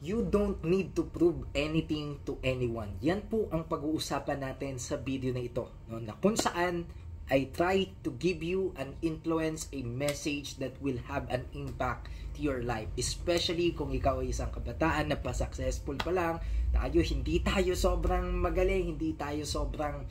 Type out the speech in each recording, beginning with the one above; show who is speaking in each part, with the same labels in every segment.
Speaker 1: you don't need to prove anything to anyone. Yan po ang pag-uusapan natin sa video na ito, no? Na kung saan I try to give you an influence, a message that will have an impact to your life. Especially kung ikaw ay isang kabataan na pa-successful pa lang, hindi tayo sobrang magaling, hindi tayo sobrang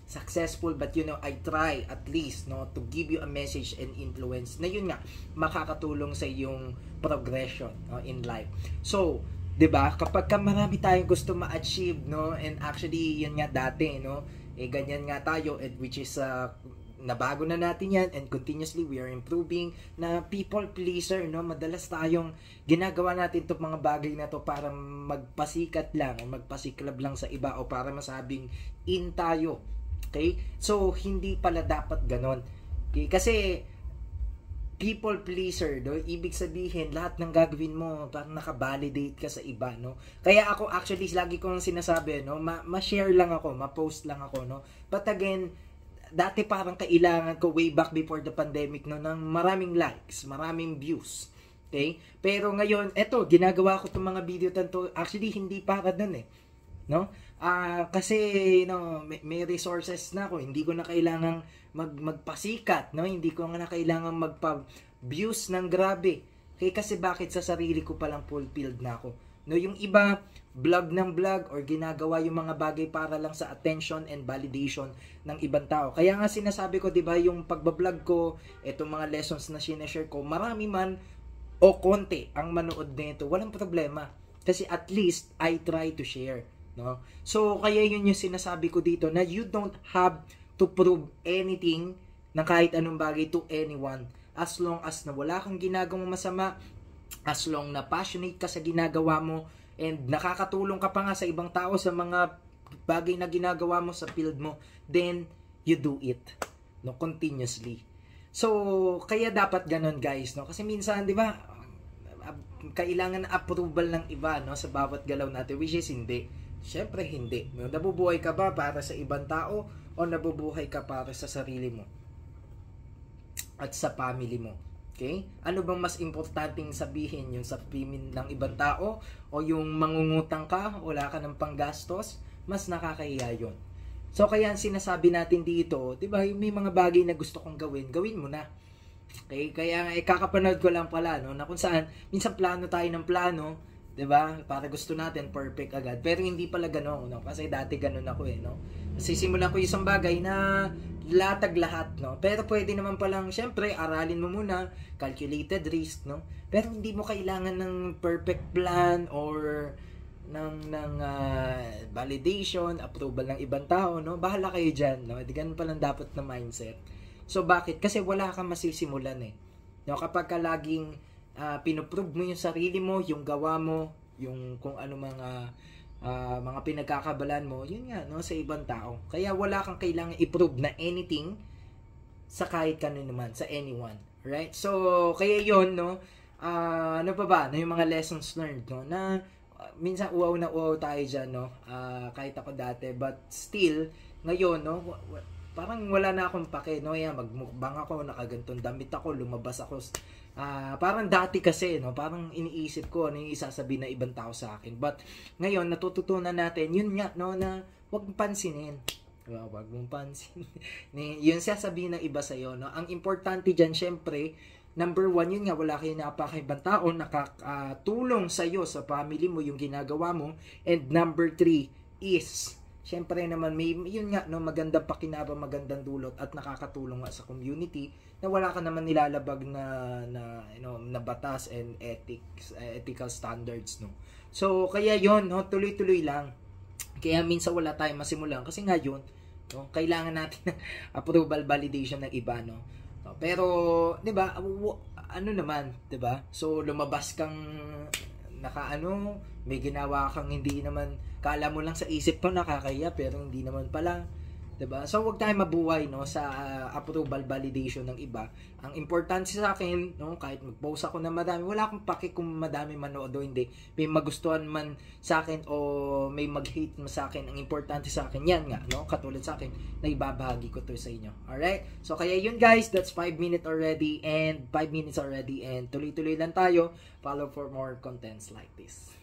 Speaker 1: successful, but I try at least, no, to give you a message and influence na yun nga, makakatulong sa iyong progression, no, in life. So, 'di ba? Kapag marami tayong gusto ma-achieve, no, and actually yun nga dati, no, ganyan nga tayo, which is nabago na natin yan, and continuously we are improving, na people pleaser, no, madalas tayong ginagawa natin itong mga bagay na to para magpasikat lang o magpasiklab lang sa iba o para masabing in tayo. Okay? So hindi pala dapat ganon. Okay? Kasi people pleaser, no? Ibig sabihin, lahat ng gagawin mo, parang naka-validate ka sa iba, no? Kaya ako, actually, lagi kong sinasabi, no? Ma-share lang ako, ma-post lang ako, no? But again, dati parang kailangan ko way back before the pandemic, no? Ng maraming likes, maraming views. Okay? Pero ngayon, eto, ginagawa ko itong mga video tanto, actually, hindi para dun, no? Kasi, may resources na ako, hindi ko na kailangang magpasikat, no? Hindi ko na kailangan magpa-views ng grabe. Okay, kasi bakit sa sarili ko palang fulfilled na ako. No, yung iba vlog ng vlog or ginagawa yung mga bagay para lang sa attention and validation ng ibang tao. Kaya nga sinasabi ko, 'di ba, yung pagba-vlog ko, etong mga lessons na sinashare ko, marami man o konti ang manood nito, walang problema. Kasi at least I try to share, no? So kaya yun yung sinasabi ko dito, na you don't have to prove anything na kahit anong bagay to anyone, as long as na wala kang ginagawang masama, as long na passionate ka sa ginagawa mo, and nakakatulong ka pa nga sa ibang tao sa mga bagay na ginagawa mo sa field mo, then you do it, no, continuously. So kaya dapat ganon, guys, no? Kasi minsan, di ba, kailangan approval ng iba, no, sa bawat galaw natin, which is hindi. Syempre hindi. Nabubuhay ka ba para sa ibang tao o nabubuhay ka para sa sarili mo at sa family mo? Okay? Ano bang mas importanteng sabihin, yung sabihin ng ibang tao o yung mangungutang ka, wala ka ng panggastos? Mas nakakahiya yun. So kaya sinasabi natin dito, 'di ba, may mga bagay na gusto kong gawin, gawin mo na. Okay? Kaya kakapanood ko lang pala, no, na kung saan minsan plano tayo ng plano, 'di ba? Para gusto natin perfect agad. Pero hindi pala ganoon, no? Kasi dati ganoon ako, no? Kasi simulan ko isang bagay na latag lahat, no? Pero pwede naman palang, syempre, aralin mo muna, calculated risk, no? Pero hindi mo kailangan ng perfect plan or ng validation, approval ng ibang tao, no? Bahala kayo diyan, no? Di ganun palang dapat na mindset. So bakit? Kasi wala kang masisimulan, no? Kapag ka laging pinoprove mo yung sarili mo, yung gawa mo, yung kung ano mga pinagkakabalan mo, yun nga, no, sa ibang tao. Kaya wala kang kailangan i-prove na anything sa kahit kanino naman, sa anyone, right? So kaya yun, no, ano pa ba, na yung mga lessons learned, no, na minsan uwaw na uwaw tayo dyan, no, kahit ako dati, but still ngayon, no, parang wala na akong pake, no, yan, magmukbang ako, nakagantong damit ako, lumabas ako, parang dati kasi, no, parang iniisip ko ano yung isasabihin na ibang tao sa akin, but ngayon natututunan natin, yun nga, no, na wag mong pansinin, wag mong pansin yun sasabihin ng iba sa'yo, no. Ang importante dyan, syempre, number one, yun nga, wala kayo napakaibang tao, nakatulong sa'yo, sa family mo, yung ginagawa mo, and number 3 is, syempre naman, may, yun nga, no, magandang pakinabang, magandang dulot, at nakakatulong nga sa community, na wala ka naman nilalabag na batas and ethical standards, no. So kaya yon, no, tuloy-tuloy lang. Kaya minsan wala tayong masimulan kasi nga yun, no, kailangan natin approval, validation ng iba, no. Pero 'di ba, ano naman, 'di ba? So lumabas kang may ginawa kang hindi naman, kala mo lang sa isip mo nakakahiya, pero hindi naman pala, 'di 'Diba? So wag tayong mabuhay no sa approval validation ng iba. Ang importante sa akin, no, kahit mag-post ako na madami, wala akong paki kung madami manood o hindi. May magustuhan man sa akin o may mag-hate man sa akin. Ang importante sa akin yan nga, no, katulad sa akin na ibabahagi ko to sa inyo. Alright? So kaya yun guys, that's 5 minutes already and 5 minutes already and tuloy-tuloy lang tayo. Follow for more contents like this.